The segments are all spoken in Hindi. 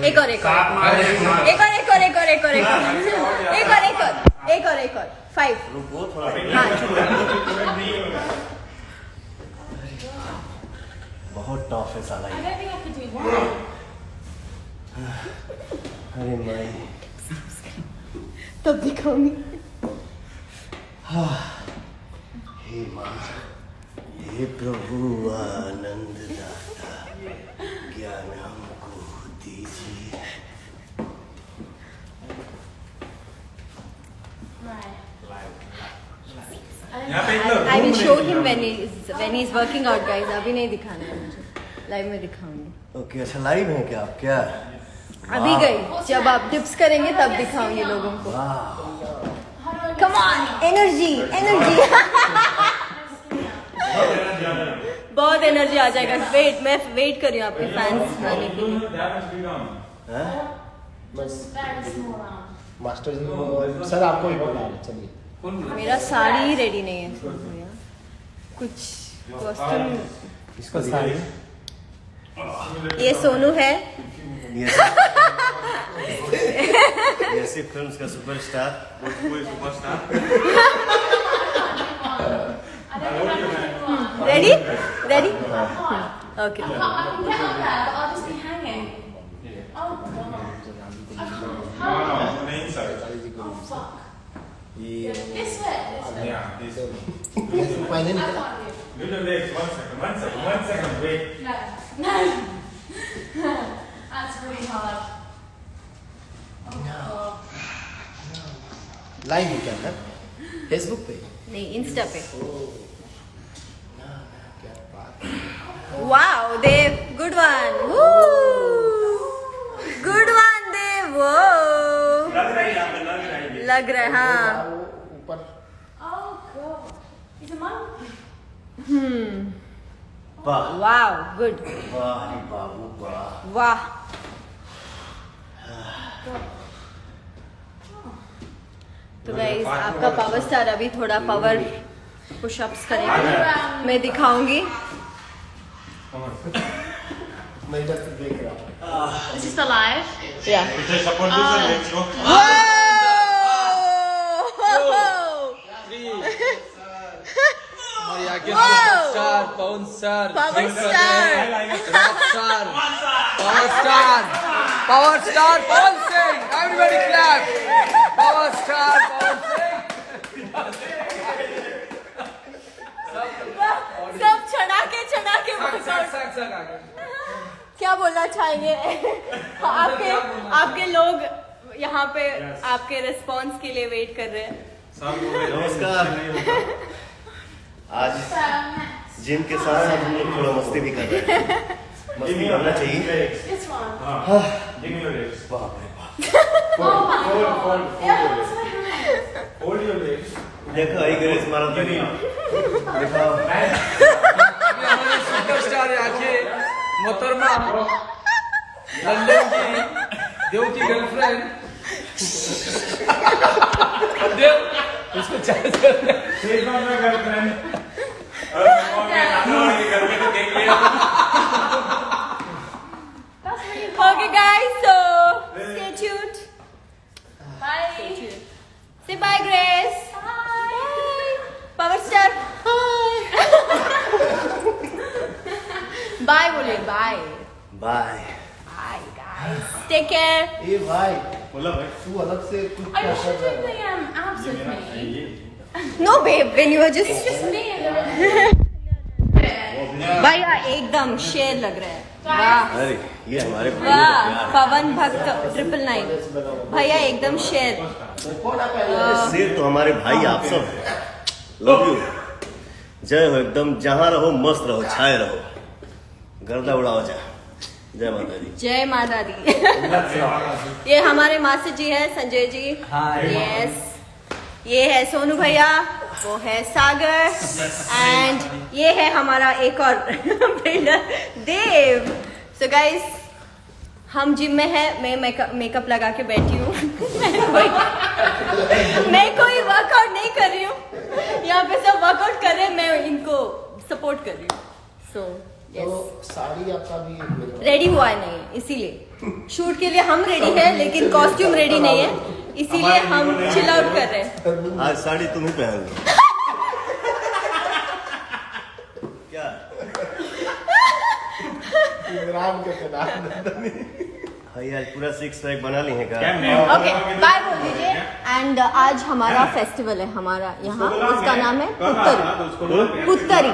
एक और 5 हाँ बहुत टफ है साला ये। अरे माई तब दिखाऊंगी। हे माँ, हे प्रभु आनंद दाता, ज्ञान हमको दीजिए। I will show him when he's working out, guys. अभी नहीं दिखाना है मुझे, लाइव में दिखाऊंगी। ओके, अच्छा लाइव है क्या आप? क्या अभी गई, जब आप टिप्स करेंगे तब दिखाऊंगी लोगों को। Come on, energy. बहुत एनर्जी आ जाएगा। मैं वेट कर रही हूँ आपके फैंस आने के लिए। मास्टर जी सर आपको ही बोला, चलिए। मेरा साड़ी ही रेडी नहीं है कुछ कॉस्ट्यूम। इसको साड़ी ये सोनू है। ऐसी फिल्म्स का सुपरस्टार। Ready okay. पहले निकला। One second, wait. No. That's really hard. Live है क्या है? फेसबुक पे? नहीं, इंस्टा पे। क्या बात। वाओ देव, गुड वन। गुड वन देव। वो लग रहा है हाँ। ऊपर Oh god. He's a monkey. वाह वाओ गुड। वाह बाबू वाह। वाह तो गाइस आपका पावर स्टार अभी थोड़ा पावर पुशअप्स करेगा, मैं दिखाऊंगी। मैं इधर से देख रहा हूँ। Is this the live? या Star, Pawan Star, Power Star, Rock Star, Power Star, Power Star, Pawan Singh. Everybody clap. Power Star, Pawan Singh. सब चढ़ा के क्या बोलना चाहेंगे? आपके लोग यहाँ पे आपके रिस्पॉन्स के लिए वेट कर रहे हैं। नमस्कार। आज जिम के साथ साथ हम लोग थोड़ा मस्ती भी कर रहे हैं। मस्ती करना चाहिए। This one. Give me your legs. बाप रे बाप। Hold your legs. देखो आई ग्रेस मारा था। देखो अभी हमारे सुपरस्टार आके मोहतरमा लंदन की देव की गर्लफ्रेंड देव उसको चार्ज कर रहे हैं। She's not my girlfriend. घर में तो देख लिया। Okay guys, so stay tuned. Bye. Say bye Grace. Bye. Power Star. Bye बोले bye. Bye. Bye guys. Take care. ए भाई बोला भाई। तू अलग से कुछ Are क्या you कर sure रहा doing है? the abs with me? No babe, when you were It's just. just me and the भैया एकदम शेर लग रहा है। वाह अरे ये हमारे भाई वाह, लोग यार। पवन भक्त 999 भैया एकदम शेर। कौन आप पहले? शेर तो हमारे भाई आप सब। Love you. जय हो एकदम, जहाँ रहो मस्त रहो, छाए रहो, गर्दा उड़ाओ जा। जय माता दी। जय माता दी। ये हमारे मास्टर जी है संजय जी। यस, ये है सोनू भैया, वो है सागर, एंड ये है हमारा एक और बिल्डर देव। सो गाइस हम जिम में है, मैं मेकअप लगा के बैठी हूँ। मैं कोई वर्कआउट नहीं कर रही हूँ, यहाँ पे सब वर्कआउट कर रहे हैं, मैं इनको सपोर्ट कर रही हूँ। सो तो साड़ी आपका भी रेडी हुआ है नहीं, इसीलिए शूट के लिए हम रेडी है लेकिन कॉस्ट्यूम रेडी नहीं है, इसीलिए हम चिल आउट कर रहे हैं। आज साड़ी तुम ही पहन लो। क्या राम के खिलाफ भाई आज पूरा 6 पैक बना ली है क्या? ओके बाय बोल दीजिए। एंड आज हमारा फेस्टिवल है, हमारा यहाँ, उसका नाम है पुत्तरी। पुत्तरी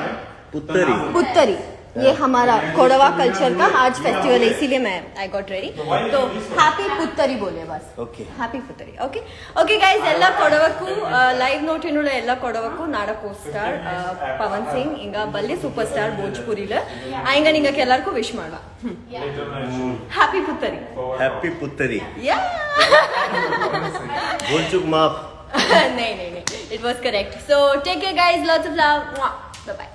पुत्तरी। पुत्तरी, ये हमारा कोडवा कल्चर का आज फेस्टिवल है, इसीलिए मैं आई गॉट रेडी। तो हैप्पी पुत्तरी बोले बस। Okay. Happy Puttari. Okay okay guys, ಎಲ್ಲ ಕೊಡವಕ್ಕೂ ಲೈವ್ ನೋಟಿನುಳ್ಳ ಎಲ್ಲ ಕೊಡವಕ್ಕೂ ನಾಡ ಕೋಸ್ಟಾರ್ ಪವನ್ ಸಿಂಗ್ ಇಂಗ ಬಲ್ಲಿ ಸೂಪರ್ ಸ್ಟಾರ್ ಭೋಜ್ಪುರಿಲ ಆಯ್ಗ ನಿಂಗಕ್ಕೆ ಎಲ್ಲರಿಗೂ ವಿಶ್ ಮಾಡ हैप्पी पुत्तरी। हैप्पी पुत्तरी। या भूल चूक माफ। नहीं, it was correct. So take care guys, lots of love. Mwah. Bye bye.